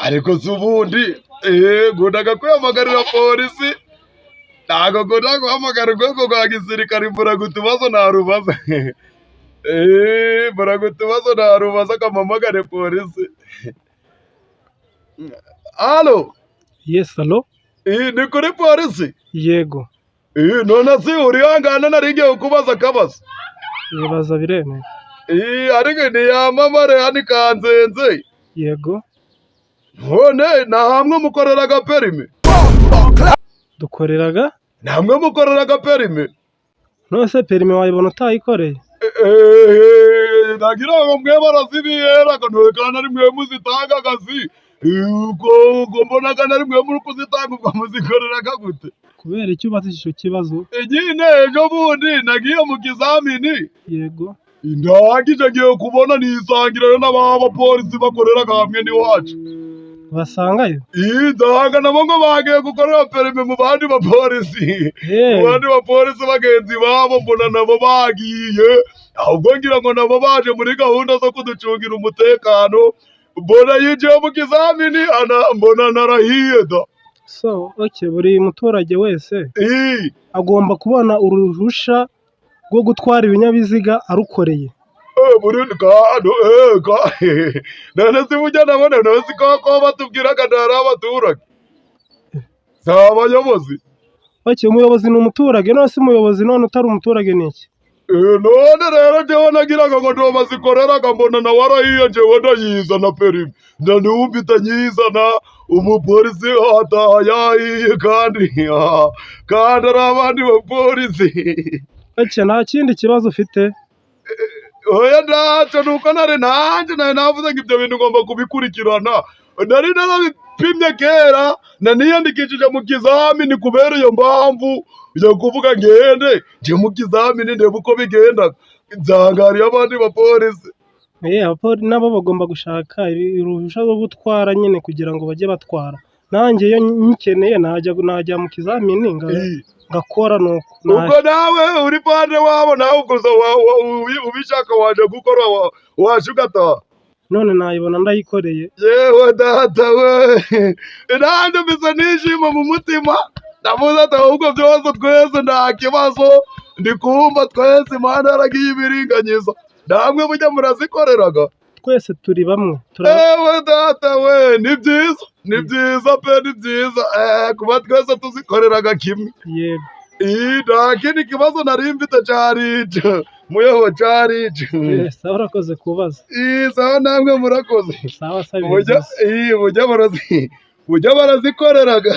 ariko si ubundi nkundaga kwihamagarira polisi ntago nkunda guhamagara urwego rwa gisirikare mburaga utubazo narubaza mburaga utubazo narubaza akampamagare polisi. Halo Yes, alo? ni kuri polisi? Yego. none si urihangana nari ngiye kukubaza akabazo. Ibibaza biremewe. ariko ntiyamamare hano ikanzenze. Yego. none nta hamwe mukoreraga perimi? Dukoreraga? nta hamwe mukoreraga perimi? Nose perime wayibona utayikoreye? nagira ngo mwe barazibiheraga none ari mwe muzitanga akazi ubwo mbonaga nari mwe muri kuzitanga ubwo muzikoreraga gute? Kubera icyo ubaza icyo kibazo? nyine ejo bundi nagiye mu kizamini. Yego. ndangije ngiye kubona nisangirayo n'abapolisi bakoreraga hamwe n'iwacu. Basangayo? ndanga nabo ngo bagiye gukorera perime mu bandi bapolisi. mu bandi bapolisi bagenzi babo mbona nabo bagiye ahubwo ngira ngo nabo baje muri gahunda zo kuducungira umutekano mbona yinjiye mu kizamini mbona narahiye da. So, okay, buri muturage wese agomba kubona uruhusha rwo gutwara ibinyabiziga arukoreye. Burundi none si burya nabone none si ko batubwiraga ntari abaturage si abayobozi. Okay, umuyobozi ni umuturage, none si umuyobozi none utari umuturage ni iki? none rero jewe nagiraga ngo ndo bazikoreraga mbona nawe arahiye jewe ndayizana perimi ndanumvita nyizana umupolisi ataha yahiye kandi ari abandi bapolisi. Okay, nta kindi kibazo ufite? oya ntacyo nuko nari navuze ngo ibyo bintu ngomba kubikurikirana nari narabipimye kera naniyandikishije mu kizamini kubera iyo mpamvu yo kuvuga ngende nje mu kizamini ndebe uko bigenda nzangariye abandi bapolisi. nabo bagomba gushaka uruhushya rwo gutwara nyine kugira ngo bajye batwara. Nanjye iyo nyikeneye najya mu kizamini ngakora nuko. ubwo nawe uri pande wabo nawe gusa ubishaka waje gukora waje ugataha. None nayibona ndayikoreye. yewe data we nanjye mbese nishima mu mutima ndavuze ati ahubwo byose twese nta kibazo ndi kumva twese imana yaragiye ibiringanyiza namwe mujya murazikoreraga. Twese turi bamwe. yewe data we ni byiza pe ni byiza kuba twese tuzikoreraga kimwe. Yego. nta kindi kibazo nari mfite cyari ico muyobo cyari ico. Sawa urakoze kubaza. sawa namwe murakoze. Sawa mujya barazikoreraga.